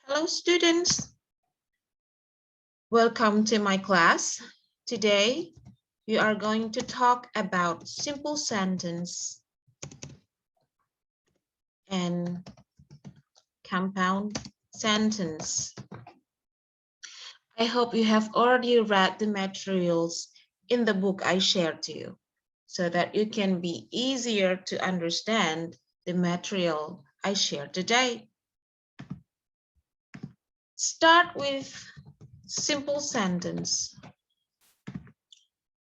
Hello students, welcome to my class. Today we are going to talk about simple sentence and compound sentence. I hope you have already read the materials in the book I shared to you so that you can be easier to understand the material I shared today. Start with simple sentence.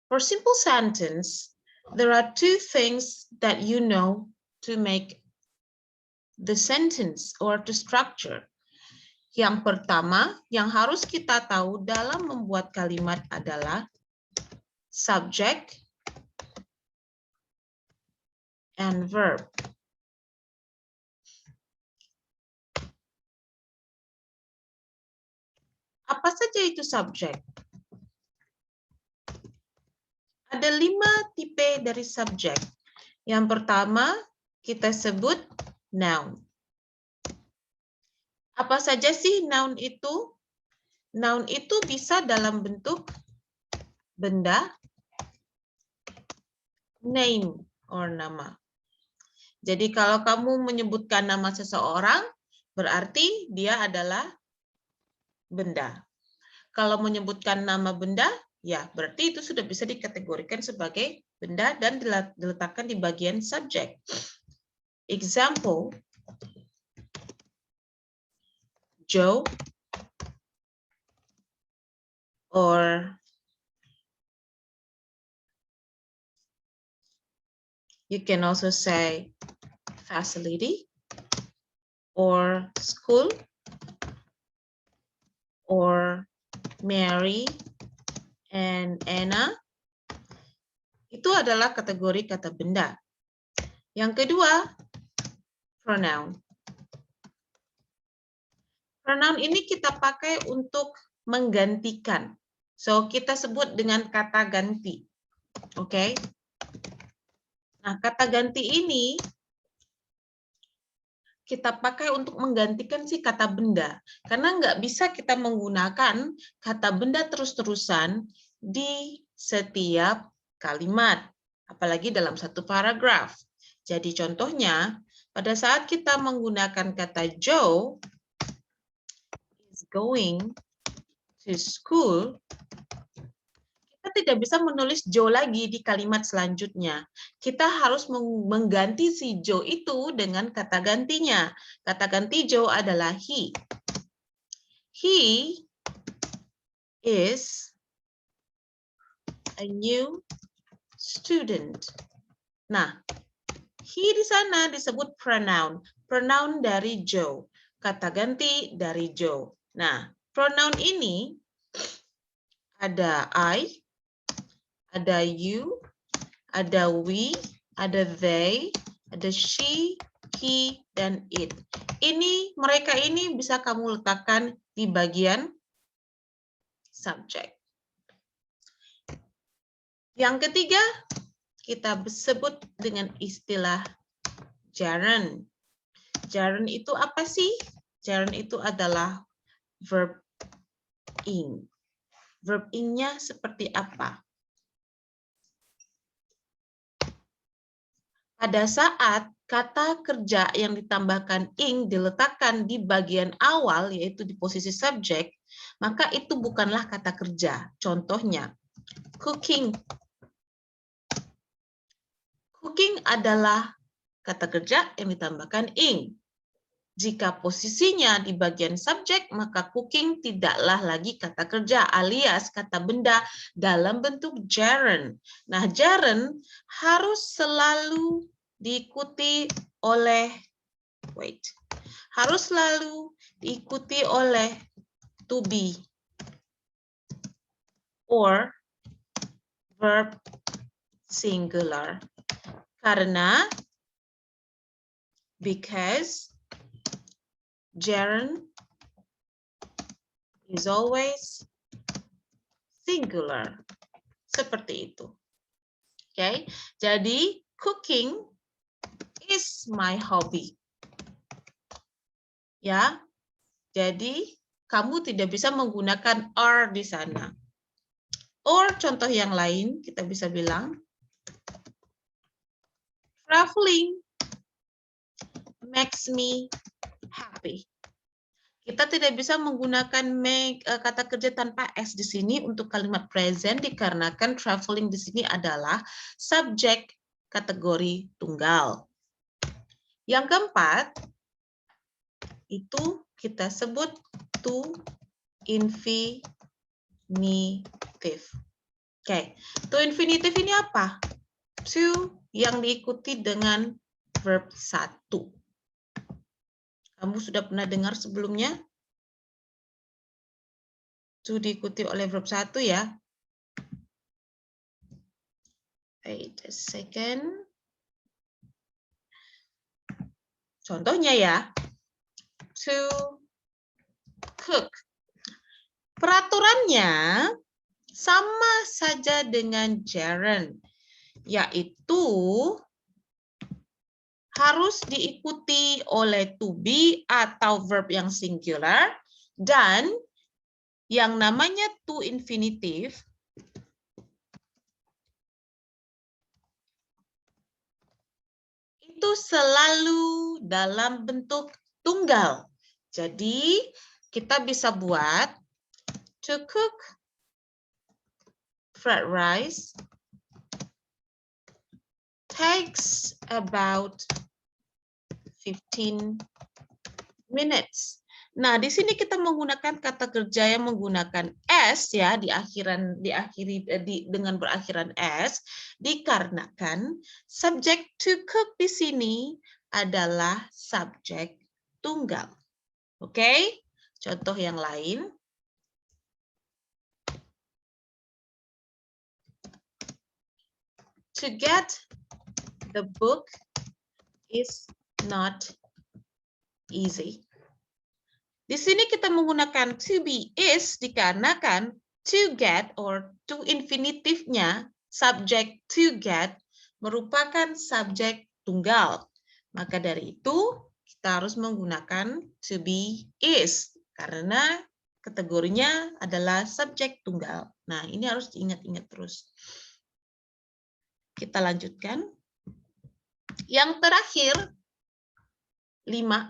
For simple sentence, there are two things that you know to make the sentence or the structure. Yang pertama, yang harus kita tahu dalam membuat kalimat adalah subject and verb. Apa saja itu subject? Ada 5 tipe dari subject. Yang pertama, kita sebut noun. Apa saja sih noun itu? Noun itu bisa dalam bentuk benda, name or nama. Jadi kalau kamu menyebutkan nama seseorang, berarti dia adalah benda. Kalau menyebutkan nama benda, ya berarti itu sudah bisa dikategorikan sebagai benda dan diletakkan di bagian subjek. Example, Joe or you can also say facility or school or Mary and Anna. Itu adalah kategori kata benda. Yang kedua, pronoun. Pronoun ini kita pakai untuk menggantikan. So, kita sebut dengan kata ganti. Oke. Nah, kata ganti ini kita pakai untuk menggantikan si kata benda. Karena nggak bisa kita menggunakan kata benda terus-terusan di setiap kalimat. Apalagi dalam satu paragraf. Jadi contohnya, pada saat kita menggunakan kata Joe is going to school, kita tidak bisa menulis Joe lagi di kalimat selanjutnya. Kita harus mengganti si Joe itu dengan kata gantinya. Kata ganti Joe adalah he. He is a new student. Nah, he di sana disebut pronoun. Pronoun dari Joe. Kata ganti dari Joe. Nah, pronoun ini ada I, ada you, ada we, ada they, ada she, he, dan it. Mereka ini bisa kamu letakkan di bagian subjek. Yang ketiga, kita sebut dengan istilah gerund. Gerund itu apa sih? Gerund itu adalah verb ing. Verb ing-nya seperti apa? Pada saat kata kerja yang ditambahkan ing diletakkan di bagian awal, yaitu di posisi subjek, maka itu bukanlah kata kerja. Contohnya, cooking. Cooking adalah kata kerja yang ditambahkan ing. Jika posisinya di bagian subjek, maka cooking tidaklah lagi kata kerja alias kata benda dalam bentuk gerund. Nah, gerund harus selalu diikuti oleh to be or verb singular. Because gerund is always singular. Seperti itu. Oke, jadi cooking is my hobby. Ya. Jadi, kamu tidak bisa menggunakan are di sana. Or contoh yang lain, kita bisa bilang, traveling makes me happy. Kita tidak bisa menggunakan make kata kerja tanpa s di sini untuk kalimat present dikarenakan traveling di sini adalah subjek kategori tunggal. Yang keempat itu kita sebut to infinitive. Oke, to infinitive ini apa? To yang diikuti dengan verb 1. Kamu sudah pernah dengar sebelumnya? To diikuti oleh verb 1 ya. Wait a second. Contohnya ya. To cook. Peraturannya sama saja dengan gerund, yaitu harus diikuti oleh to be atau verb yang singular, dan yang namanya to infinitive itu selalu dalam bentuk tunggal. Jadi kita bisa buat to cook fried rice takes about 15 minutes. Nah, di sini kita menggunakan kata kerja yang menggunakan s ya diakhiri dengan berakhiran s dikarenakan subjek to cook di sini adalah subjek tunggal. Oke? Contoh yang lain. To get the book is not easy. Di sini kita menggunakan to be is dikarenakan to get or to infinitive-nya subjek to get merupakan subjek tunggal. Maka dari itu kita harus menggunakan to be is karena kategorinya adalah subjek tunggal. Nah, ini harus diingat-ingat terus. Kita lanjutkan. Yang terakhir 5.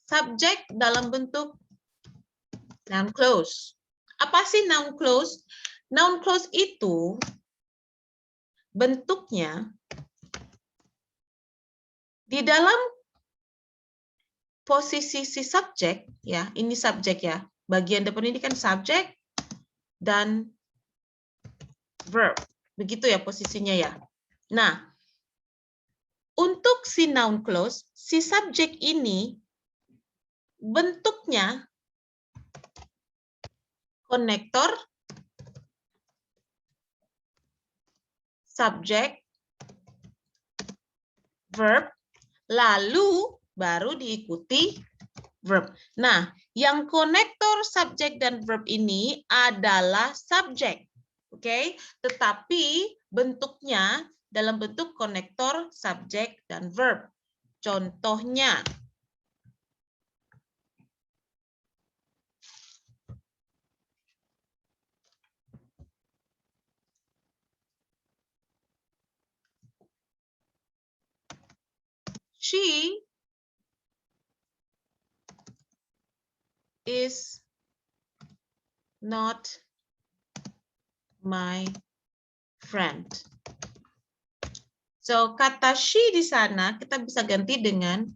Subjek dalam bentuk noun clause. Apa sih noun clause? Noun clause itu bentuknya di dalam posisi si subjek, ya, ini subjek ya. Bagian depan ini kan subjek dan verb. Begitu ya posisinya ya. Nah, untuk si noun clause, si subjek ini bentuknya konektor, subjek, verb, lalu baru diikuti verb. Nah, yang konektor, subjek, dan verb ini adalah subjek. Oke, tetapi bentuknya dalam bentuk konektor, subjek, dan verb. Contohnya, she is not my friend. So, kata she di sana kita bisa ganti dengan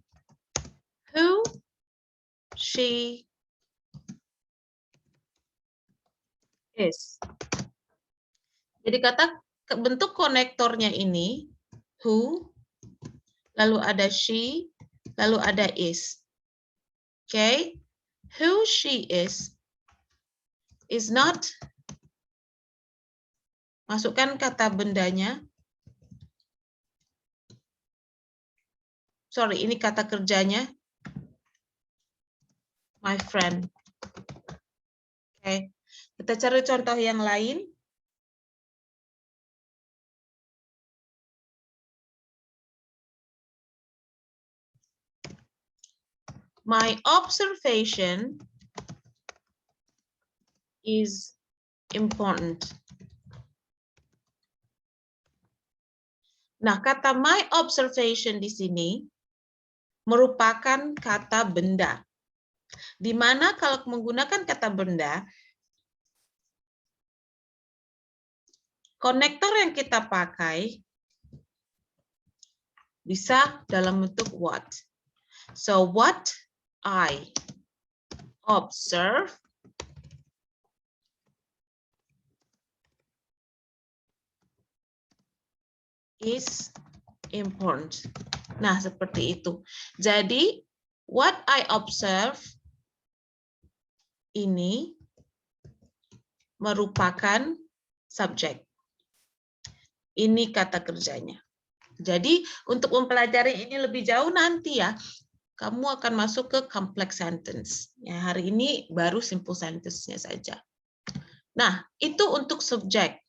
who she is. Jadi kata bentuk konektornya ini who, lalu ada she, lalu ada is. Okay, who she is not. Masukkan kata bendanya. Sorry, ini kata kerjanya. My friend. Oke, kita cari contoh yang lain. My observation is important. Nah, kata my observation di sini merupakan kata benda. Di mana kalau menggunakan kata benda, konektor yang kita pakai bisa dalam bentuk what. So, what I observe is important. Nah, seperti itu. Jadi, what I observe ini merupakan subjek. Ini kata kerjanya. Jadi, untuk mempelajari ini lebih jauh nanti ya, kamu akan masuk ke complex sentence. Ya, hari ini baru simple sentence-nya saja. Nah, itu untuk subjek.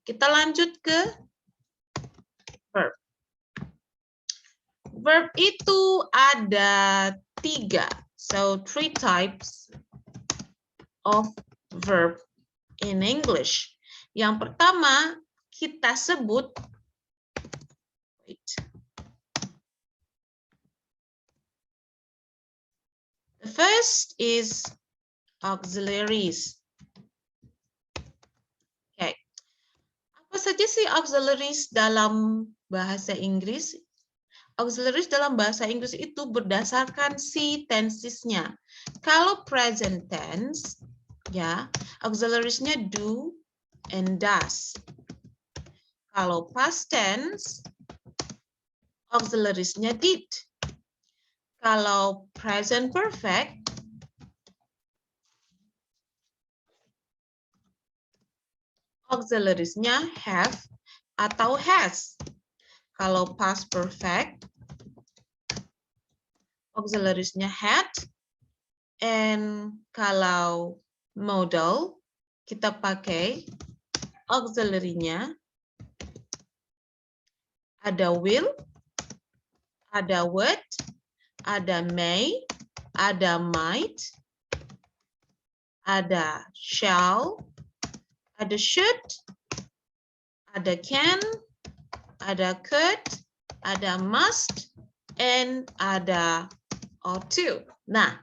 Kita lanjut ke verb. Verb itu ada 3. So, 3 types of verb in English. Yang pertama, kita sebut the first is auxiliaries. Okay. Apa saja sih auxiliaries dalam bahasa Inggris? Auxiliaries dalam bahasa Inggris itu berdasarkan si tensesnya. Kalau present tense, ya, auxilariesnya do and does. Kalau past tense, auxilariesnya did. Kalau present perfect, auxilariesnya have atau has. Kalau past perfect, auxilariesnya had. And kalau modal, kita pakai auxiliary-nya ada will, ada would, ada may, ada might, ada shall, ada should, ada can, ada could, ada must, and ada ought to. Nah,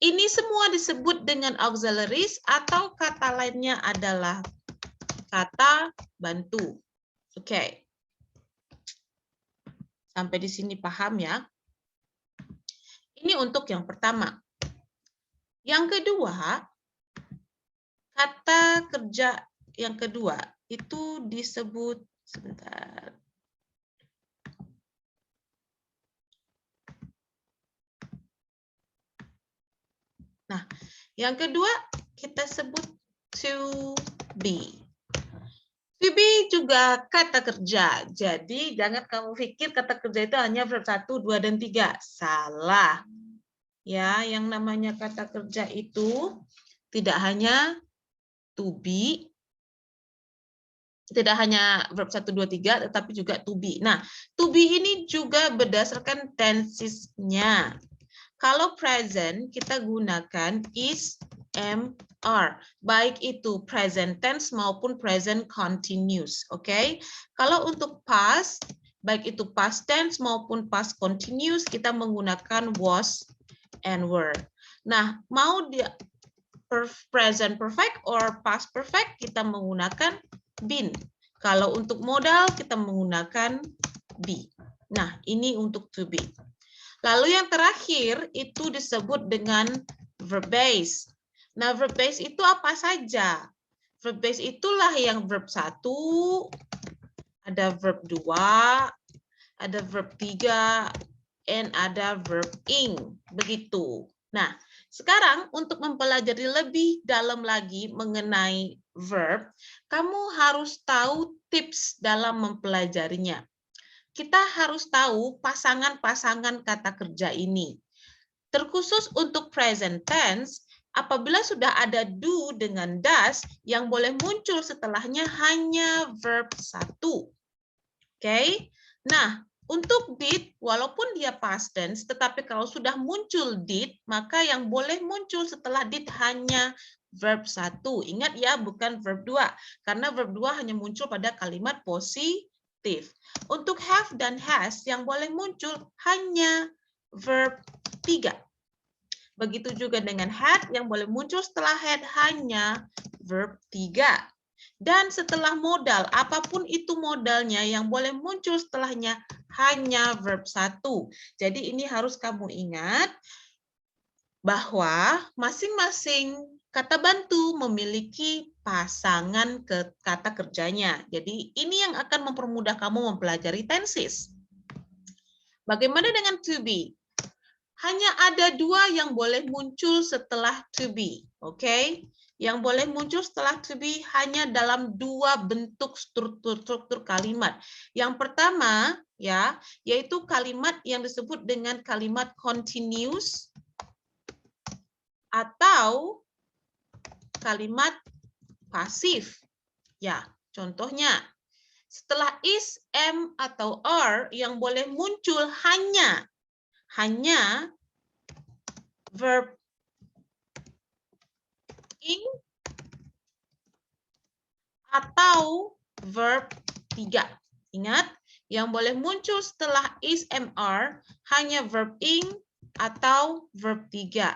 ini semua disebut dengan auxiliaries atau kata lainnya adalah kata bantu. Oke. Sampai di sini paham ya? Ini untuk yang pertama. Yang kedua, kata kerja yang kedua itu disebut, sebentar. Nah, yang kedua kita sebut to be. To be juga kata kerja. Jadi jangan kamu pikir kata kerja itu hanya verb 1, 2, dan 3. Salah. Ya, yang namanya kata kerja itu tidak hanya to be, tidak hanya verb 1, 2, 3, tetapi juga to be. Nah, to be ini juga berdasarkan tenses-nya. Kalau present, kita gunakan is, am, are. Baik itu present tense maupun present continuous. Oke? Kalau untuk past, baik itu past tense maupun past continuous, kita menggunakan was and were. Nah, mau dia present perfect or past perfect, kita menggunakan been. Kalau untuk modal, kita menggunakan be. Nah, ini untuk to be. Lalu yang terakhir itu disebut dengan verb base. Nah, verb base itu apa saja? Verb base itulah yang verb 1, ada verb 2, ada verb 3, and ada verb ing. Begitu. Nah, sekarang untuk mempelajari lebih dalam lagi mengenai verb, kamu harus tahu tips dalam mempelajarinya. Kita harus tahu pasangan-pasangan kata kerja ini. Terkhusus untuk present tense, apabila sudah ada do dengan does, yang boleh muncul setelahnya hanya verb 1. Oke? Nah, Untuk did, walaupun dia past tense, tetapi kalau sudah muncul did, maka yang boleh muncul setelah did hanya verb 1. Ingat ya, bukan verb 2. Karena verb 2 hanya muncul pada kalimat positif. Untuk have dan has, yang boleh muncul hanya verb 3. Begitu juga dengan had, yang boleh muncul setelah had hanya verb 3. Dan setelah modal, apapun itu modalnya, yang boleh muncul setelahnya hanya verb 1. Jadi ini harus kamu ingat bahwa masing-masing kata bantu memiliki pasangan kata kerjanya. Jadi ini yang akan mempermudah kamu mempelajari tenses. Bagaimana dengan to be? Hanya ada 2 yang boleh muncul setelah to be. Oke? Yang boleh muncul setelah to be hanya dalam 2 bentuk struktur kalimat. Yang pertama, ya, yaitu kalimat yang disebut dengan kalimat continuous atau kalimat pasif. Ya, contohnya setelah is, am atau are yang boleh muncul hanya verb ing atau verb 3. Ingat, yang boleh muncul setelah is, am, are hanya verb ing atau verb 3.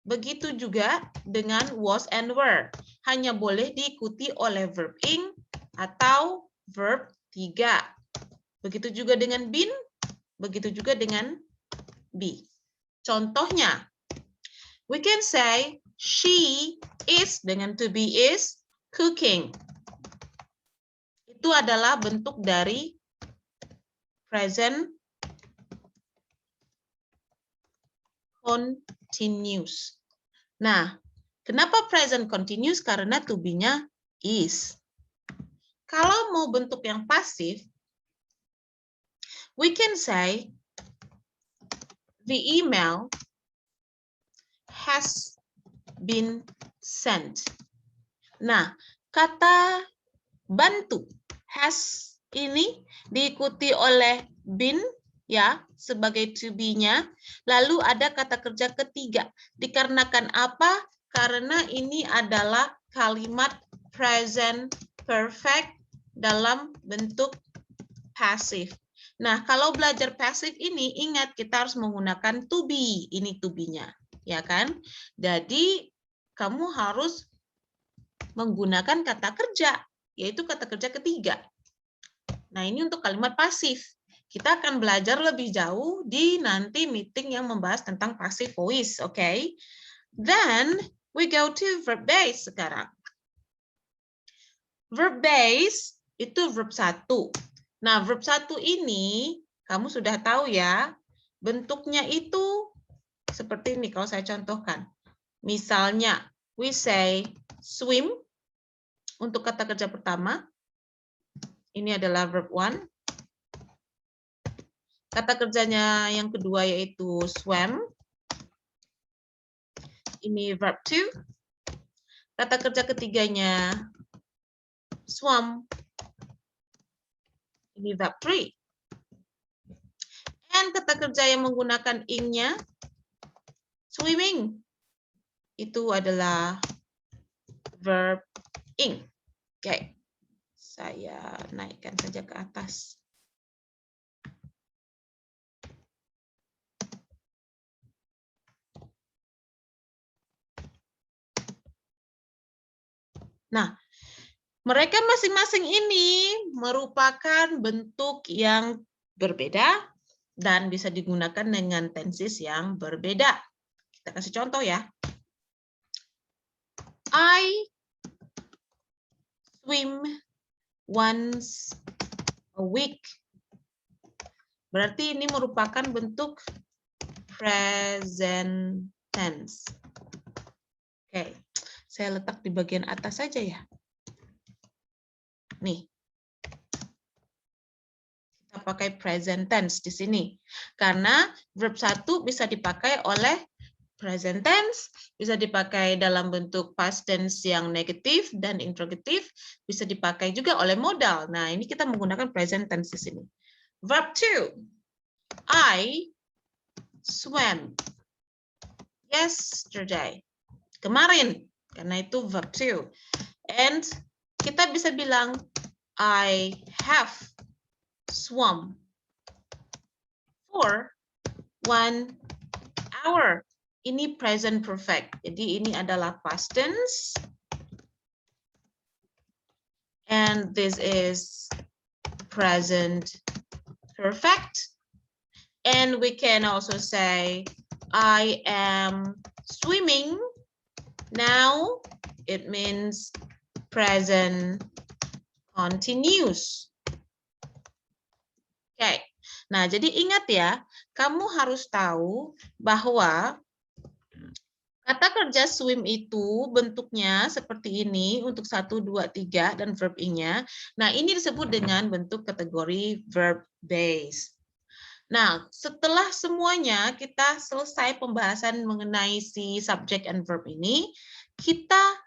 Begitu juga dengan was and were. Hanya boleh diikuti oleh verb ing atau verb 3. Begitu juga dengan been, begitu juga dengan be. Contohnya, we can say she is dengan to be is cooking. Itu adalah bentuk dari present continuous. Nah, kenapa present continuous? Karena to be-nya is. Kalau mau bentuk yang pasif, we can say the email has been sent. Nah, kata bantu has ini diikuti oleh been ya sebagai to be-nya. Lalu ada kata kerja ketiga. Dikarenakan apa? Karena ini adalah kalimat present perfect dalam bentuk pasif. Nah, kalau belajar pasif ini ingat kita harus menggunakan to be. Ini to be-nya, ya kan? Jadi kamu harus menggunakan kata kerja, yaitu kata kerja ketiga. Nah, ini untuk kalimat pasif. Kita akan belajar lebih jauh di nanti meeting yang membahas tentang passive voice, oke? Okay? Then we go to verb base sekarang. Verb base itu verb 1. Nah, verb 1 ini kamu sudah tahu ya, bentuknya itu seperti ini kalau saya contohkan. Misalnya, we say swim untuk kata kerja pertama. Ini adalah verb 1. Kata kerjanya yang kedua yaitu swam. Ini verb 2. Kata kerja ketiganya swam. Ini verb 3. Dan kata kerja yang menggunakan ing-nya swimming. Itu adalah verb ing. Oke. Saya naikkan saja ke atas. Nah, mereka masing-masing ini merupakan bentuk yang berbeda dan bisa digunakan dengan tenses yang berbeda. Kita kasih contoh ya. I swim once a week. Berarti ini merupakan bentuk present tense. Oke, saya letak di bagian atas saja ya. Nih. Kita pakai present tense di sini. Karena verb 1 bisa dipakai oleh present tense, bisa dipakai dalam bentuk past tense yang negatif dan interrogatif, bisa dipakai juga oleh modal. Nah, ini kita menggunakan present tense di sini. Verb 2. I swam yesterday. Kemarin, karena itu verb 2. And kita bisa bilang I have swum for 1 hour. Ini present perfect. Jadi ini adalah past tense. And this is present perfect. And we can also say I am swimming now. It means present continuous. Oke. Nah, jadi ingat ya, kamu harus tahu bahwa kata kerja swim itu bentuknya seperti ini untuk 1, 2, 3 dan verb ing-nya. Nah, ini disebut dengan bentuk kategori verb base. Nah, setelah semuanya kita selesai pembahasan mengenai si subject and verb ini, kita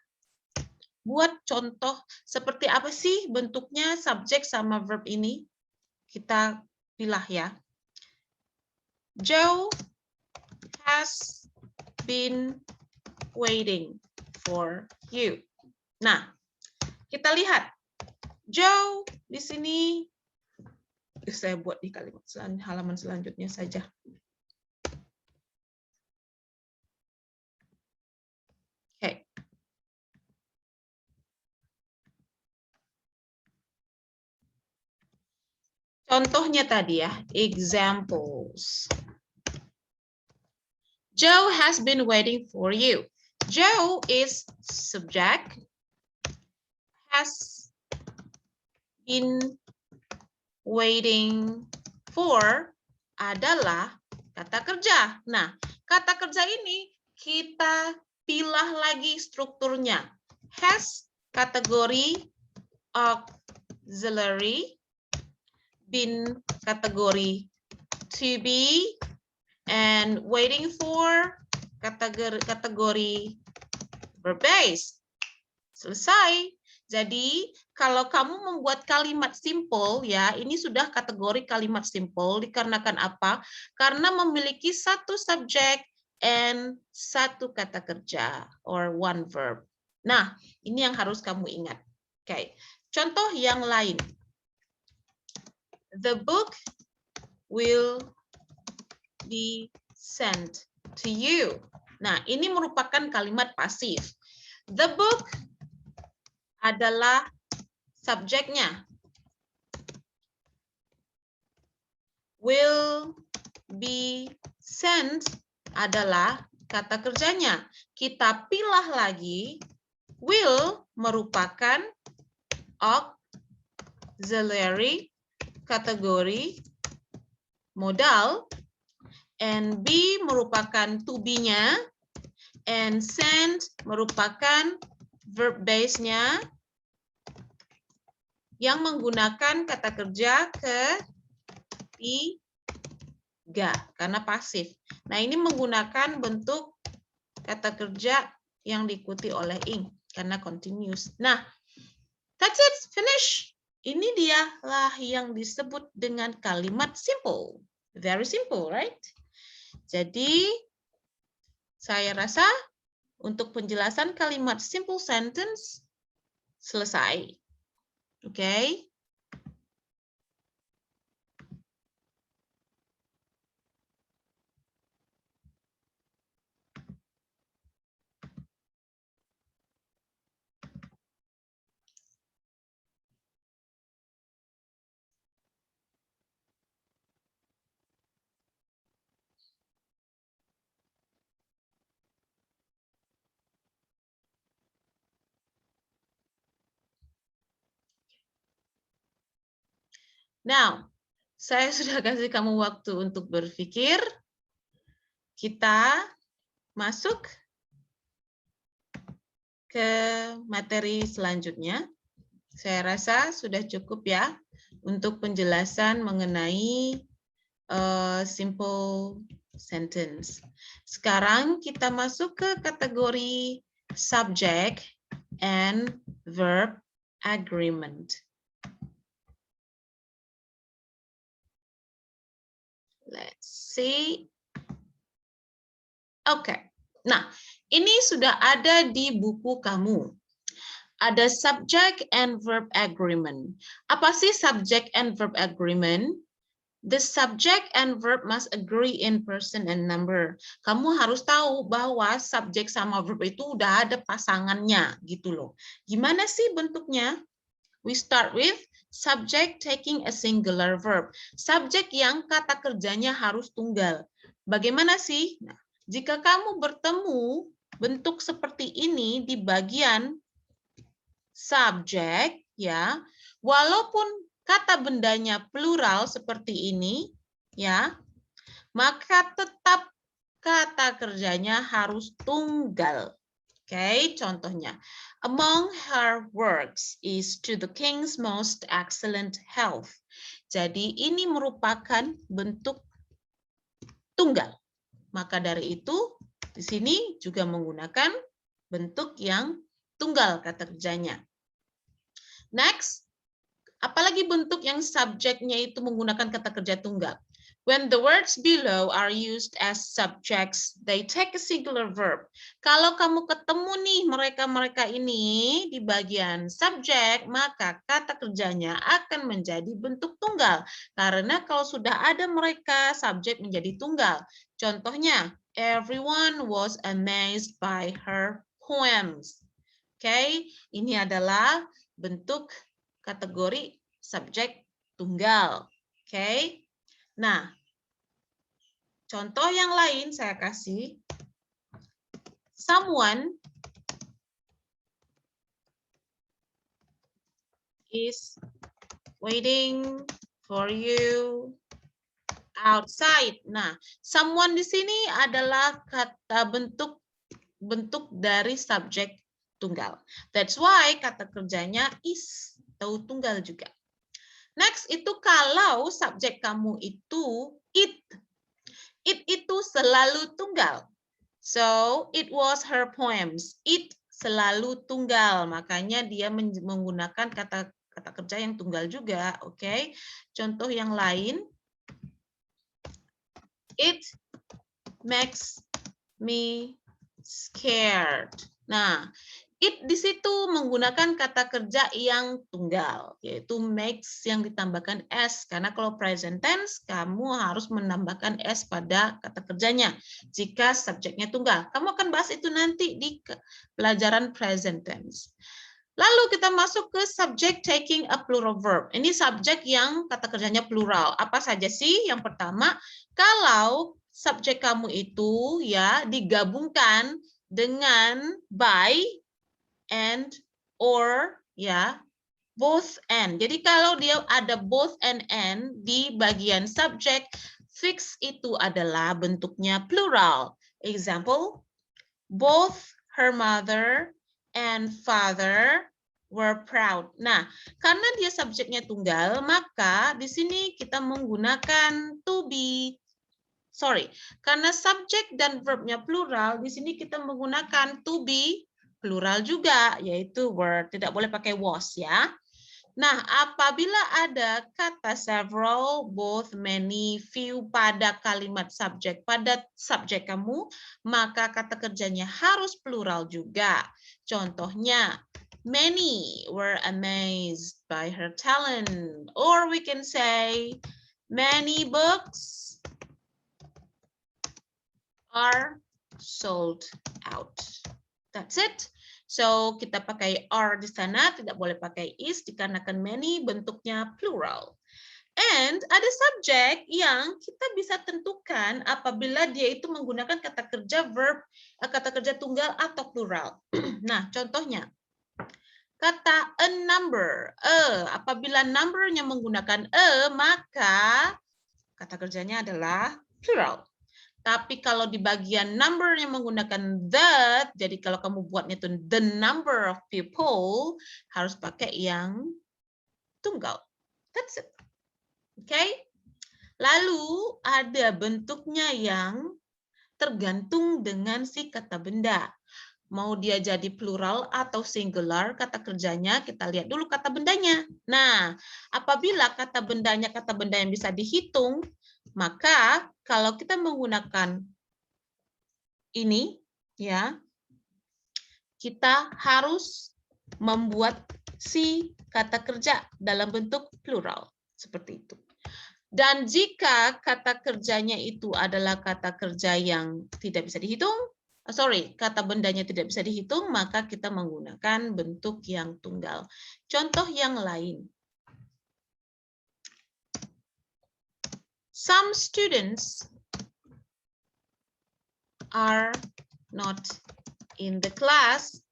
buat contoh seperti apa sih bentuknya subjek sama verb ini. Kita pilah ya. Joe has been waiting for you. Nah, kita lihat. Joe di sini saya buat di kalimat halaman selanjutnya saja. Oke. Contohnya tadi ya, examples. Joe has been waiting for you. Joe is subject, has been waiting for adalah kata kerja. Nah, kata kerja ini kita pilah lagi strukturnya. Has kategori auxiliary, been kategori to be, and waiting for kategori verb base. Selesai. Jadi kalau kamu membuat kalimat simple ya, ini sudah kategori kalimat simple dikarenakan apa? Karena memiliki satu subjek and satu kata kerja or one verb. Nah, ini yang harus kamu ingat. Oke. Contoh yang lain. The book will be sent to you. Nah, ini merupakan kalimat pasif. The book adalah subjeknya. Will be sent adalah kata kerjanya. Kita pilah lagi. Will merupakan auxiliary kategori modal, and be merupakan to be-nya, and send merupakan verb base-nya yang menggunakan kata kerja ketiga karena pasif. Nah, ini menggunakan bentuk kata kerja yang diikuti oleh ing karena continuous. Nah, that's it, finish. Ini dialah yang disebut dengan kalimat simple. Very simple, right? Jadi, saya rasa untuk penjelasan kalimat simple sentence selesai. Oke? Okay? Now, saya sudah kasih kamu waktu untuk berpikir. Kita masuk ke materi selanjutnya. Saya rasa sudah cukup ya untuk penjelasan mengenai simple sentence. Sekarang kita masuk ke kategori subject and verb agreement. Let's see. Oke. Nah, ini sudah ada di buku kamu. Ada subject and verb agreement. Apa sih subject and verb agreement? The subject and verb must agree in person and number. Kamu harus tahu bahwa subjek sama verb itu udah ada pasangannya gitu loh. Gimana sih bentuknya? We start with subject taking a singular verb. Subjek yang kata kerjanya harus tunggal. Bagaimana sih? Nah, jika kamu bertemu bentuk seperti ini di bagian subjek, ya, walaupun kata bendanya plural seperti ini, ya, maka tetap kata kerjanya harus tunggal. Oke, contohnya. Among her works is to the king's most excellent health. Jadi ini merupakan bentuk tunggal. Maka dari itu, di sini juga menggunakan bentuk yang tunggal kata kerjanya. Next, apalagi bentuk yang subjeknya itu menggunakan kata kerja tunggal. When the words below are used as subjects, they take a singular verb. Kalau kamu ketemu nih mereka-mereka ini di bagian subjek, maka kata kerjanya akan menjadi bentuk tunggal. Karena kalau sudah ada mereka, subjek menjadi tunggal. Contohnya, everyone was amazed by her poems. Oke, ini adalah bentuk kategori subjek tunggal. Oke. Nah, contoh yang lain saya kasih. Someone is waiting for you outside. Nah, someone di sini adalah kata bentuk dari subjek tunggal. That's why kata kerjanya is atau tunggal juga. Next, itu kalau subjek kamu itu it. It itu selalu tunggal. So, it was her poems. It selalu tunggal. Makanya dia menggunakan kata kerja yang tunggal juga. Oke. Contoh yang lain. It makes me scared. Nah, it di situ menggunakan kata kerja yang tunggal, yaitu makes yang ditambahkan s. Karena kalau present tense, kamu harus menambahkan s pada kata kerjanya jika subjeknya tunggal. Kamu akan bahas itu nanti di pelajaran present tense. Lalu kita masuk ke subject taking a plural verb. Ini subjek yang kata kerjanya plural. Apa saja sih? Yang pertama, kalau subjek kamu itu ya digabungkan dengan by and, or, ya, both and. Jadi kalau dia ada both and di bagian subjek, fix itu adalah bentuknya plural. Example, both her mother and father were proud. Nah, karena dia subjeknya tunggal, maka di sini kita menggunakan to be. Sorry, karena subjek dan verbnya plural, di sini kita menggunakan to be plural juga, yaitu were. Tidak boleh pakai was ya. Nah, apabila ada kata several, both, many, few pada kalimat subjek, pada subjek kamu, maka kata kerjanya harus plural juga. Contohnya, many were amazed by her talent. Or we can say, many books are sold out. That's it. So, kita pakai are di sana, tidak boleh pakai is, dikarenakan many bentuknya plural. And ada subjek yang kita bisa tentukan apabila dia itu menggunakan kata kerja verb, kata kerja tunggal atau plural. Nah, contohnya, kata a number, apabila numbernya menggunakan maka kata kerjanya adalah plural. Tapi kalau di bagian number yang menggunakan that, jadi kalau kamu buatnya itu the number of people, harus pakai yang tunggal. That's it. Oke? Lalu ada bentuknya yang tergantung dengan si kata benda. Mau dia jadi plural atau singular, kata kerjanya, kita lihat dulu kata bendanya. Nah, apabila kata benda yang bisa dihitung, Maka kalau kita menggunakan ini, ya, kita harus membuat si kata kerja dalam bentuk plural seperti itu. Dan jika kata kerjanya itu adalah kata kerja yang tidak bisa dihitung, kata bendanya tidak bisa dihitung, maka kita menggunakan bentuk yang tunggal. Contoh yang lain. Some students are not in the class.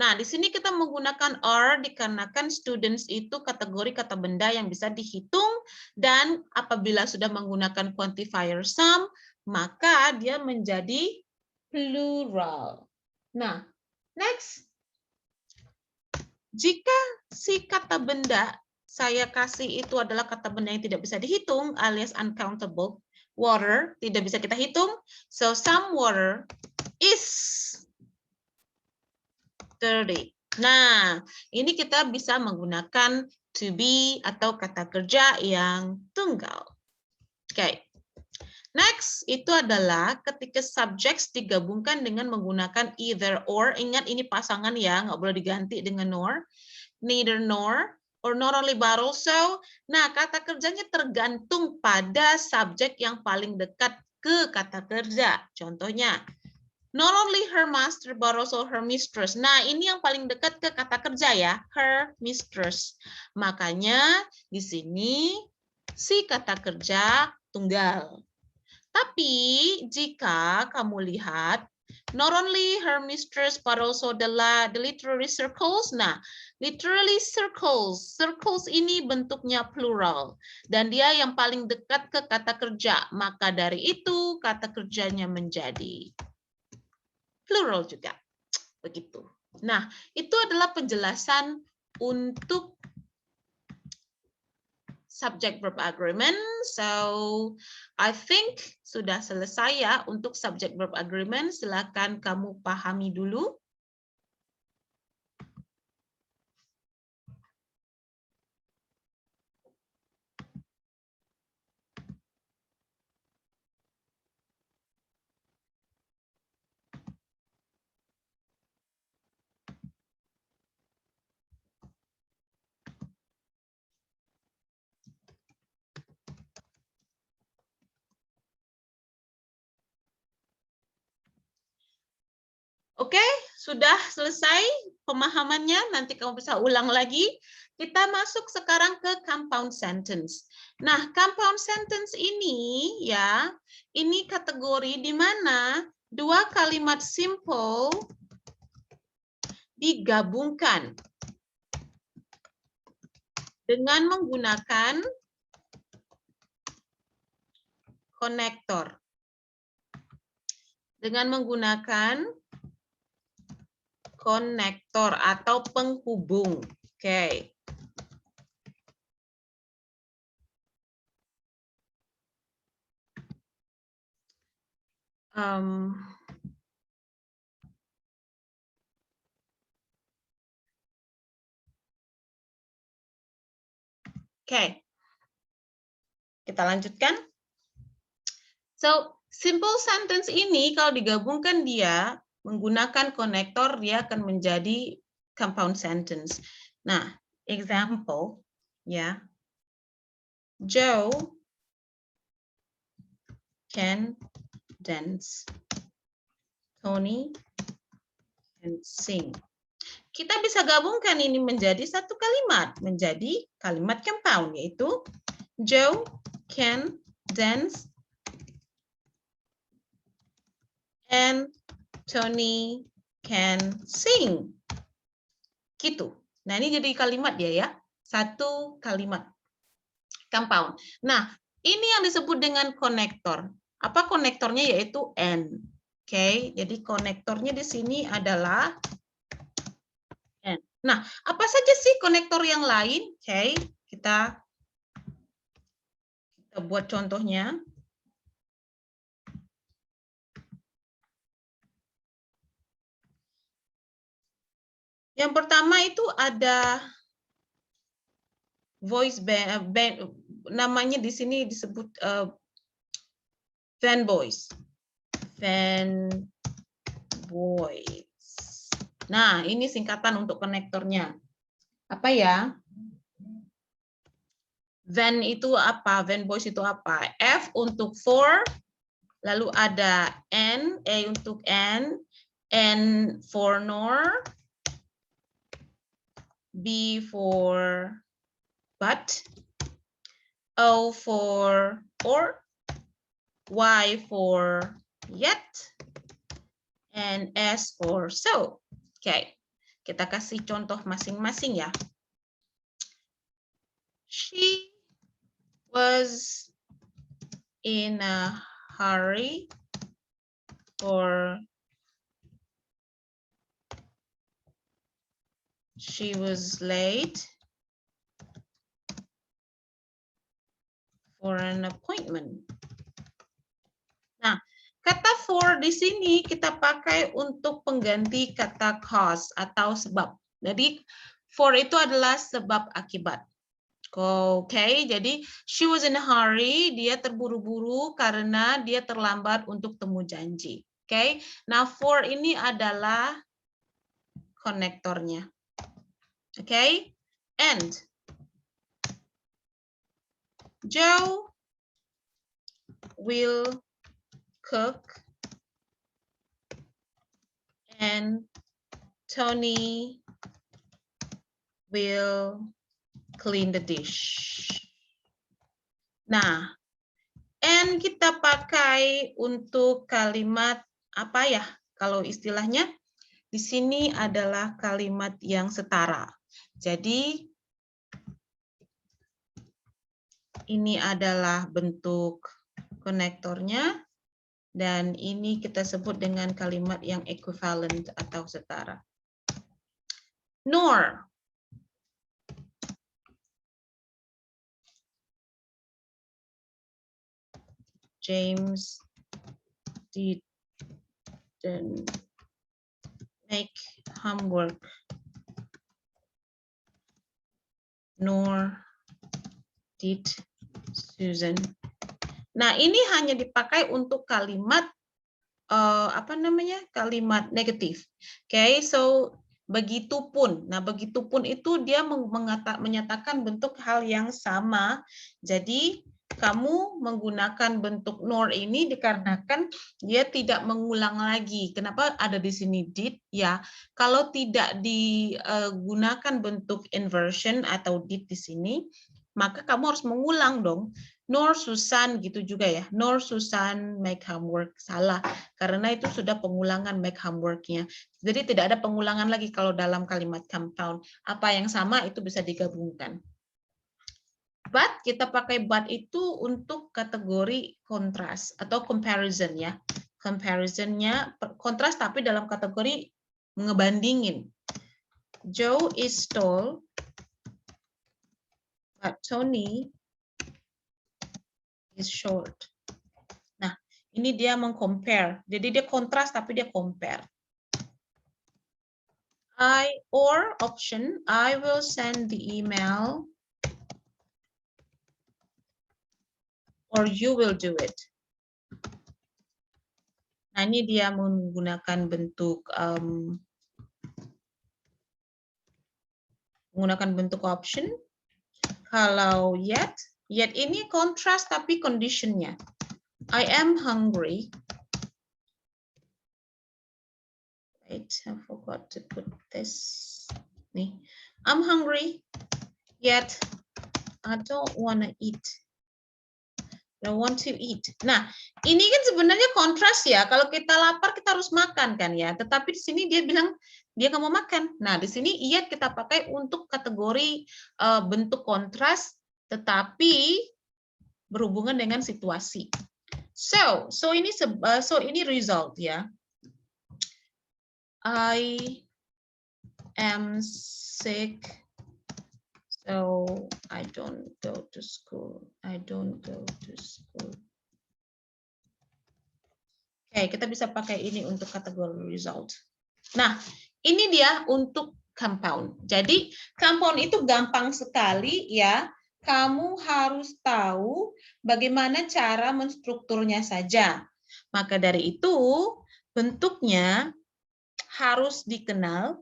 Nah, di sini kita menggunakan are dikarenakan students itu kategori kata benda yang bisa dihitung, dan apabila sudah menggunakan quantifier some, maka dia menjadi plural. Nah, next. Jika si kata benda saya kasih itu adalah kata benda yang tidak bisa dihitung alias uncountable, water tidak bisa kita hitung, so some water is dirty. Nah, ini kita bisa menggunakan to be atau kata kerja yang tunggal. Oke. Next, itu adalah ketika subjects digabungkan dengan menggunakan either or. Ingat ini pasangan ya, nggak boleh diganti dengan nor. Neither nor, or not only but also. Nah, kata kerjanya tergantung pada subjek yang paling dekat ke kata kerja. Contohnya, not only her master, but also her mistress. Nah, ini yang paling dekat ke kata kerja ya, her mistress. Makanya di sini si kata kerja tunggal. Tapi jika kamu lihat, not only her mistress, but also the literary circles. Nah, literally circles. Circles ini bentuknya plural. Dan dia yang paling dekat ke kata kerja. Maka dari itu, kata kerjanya menjadi plural juga. Begitu. Nah, itu adalah penjelasan untuk subject verb agreement. So, I think sudah selesai ya untuk subject verb agreement. Silakan kamu pahami dulu. Oke, sudah selesai pemahamannya. Nanti kamu bisa ulang lagi. Kita masuk sekarang ke compound sentence. Nah, compound sentence ini ya, ini kategori di mana dua kalimat simple digabungkan dengan menggunakan konektor. Dengan menggunakan konektor atau penghubung. Oke. Oke. Kita lanjutkan. So, simple sentence ini kalau digabungkan dia menggunakan konektor, dia akan menjadi compound sentence. Nah, example ya. Joe can dance. Tony can sing. Kita bisa gabungkan ini menjadi satu kalimat, menjadi kalimat compound, yaitu Joe can dance and Tony can sing. Gitu. Nah, ini jadi kalimat dia ya. Satu kalimat compound. Nah, ini yang disebut dengan konektor. Apa konektornya? Yaitu and. Oke, jadi konektornya di sini adalah and. Nah, apa saja sih konektor yang lain? Oke, kita buat contohnya. Yang pertama itu ada voice band, namanya di sini disebut Van boys. Van boys. Nah, ini singkatan untuk konektornya. Apa ya? Van itu apa? Van boys itu apa? F untuk for, lalu ada N, A untuk N for nor, B for but, O for or, Y for yet, and S for so. Oke, kita kasih contoh masing-masing ya. She was in a hurry or she was late for an appointment. Nah, kata for di sini kita pakai untuk pengganti kata cause atau sebab. Jadi for itu adalah sebab akibat. Oke, jadi she was in a hurry, dia terburu-buru karena dia terlambat untuk temu janji. Oke, nah for ini adalah konektornya. Oke, and Joe will cook and Tony will clean the dish. Nah, and kita pakai untuk kalimat apa ya? Kalau istilahnya di sini adalah kalimat yang setara. Jadi ini adalah bentuk konektornya dan ini kita sebut dengan kalimat yang equivalent atau setara. Nor. James didn't make homework, nor did Susan. Nah, ini hanya dipakai untuk kalimat kalimat negatif. Oke, so begitupun. Nah, begitupun itu dia menyatakan bentuk hal yang sama. Jadi kamu menggunakan bentuk nor ini dikarenakan dia tidak mengulang lagi. Kenapa ada di sini did? Ya, kalau tidak digunakan bentuk inversion atau did di sini, maka kamu harus mengulang dong. Nor Susan gitu juga ya. Nor Susan make homework. Salah, karena itu sudah pengulangan make homework-nya. Jadi tidak ada pengulangan lagi kalau dalam kalimat compound. Apa yang sama itu bisa digabungkan. But kita pakai but itu untuk kategori kontras atau comparison ya. Comparisonnya kontras tapi dalam kategori ngebandingin. Joe is tall, but Tony is short. Nah, ini dia mengcompare. Jadi dia kontras tapi dia compare. Or option, I will send the email or you will do it. Nah, ini dia menggunakan bentuk option. Kalau yet ini kontras tapi conditionnya. I am hungry. Wait, I forgot to put this. Nih, I'm hungry, yet I don't want to eat. I want to eat. Nah, ini kan sebenarnya kontras ya. Kalau kita lapar kita harus makan kan ya. Tetapi di sini dia bilang dia nggak mau makan. Nah, di sini yet kita pakai untuk kategori bentuk kontras, tetapi berhubungan dengan situasi. So ini result ya. I am sick, so I don't go to school. I don't go to school. Oke, kita bisa pakai ini untuk kategori result. Nah, ini dia untuk compound. Jadi compound itu gampang sekali ya. kamu harus tahu bagaimana cara menstrukturnya saja. Maka dari itu, bentuknya harus dikenal,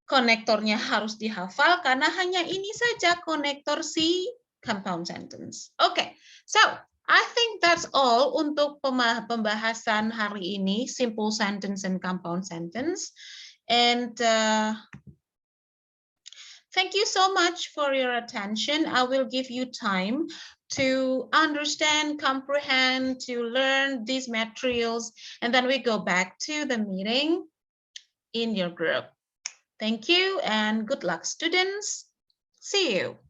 konektornya harus dihafal, karena hanya ini saja konektor si compound sentence. Okay, so I think that's all untuk pembahasan hari ini, simple sentence and compound sentence. And thank you so much for your attention. I will give you time to understand, comprehend, to learn these materials, and then we go back to the meeting in your group. Thank you and good luck, students. See you.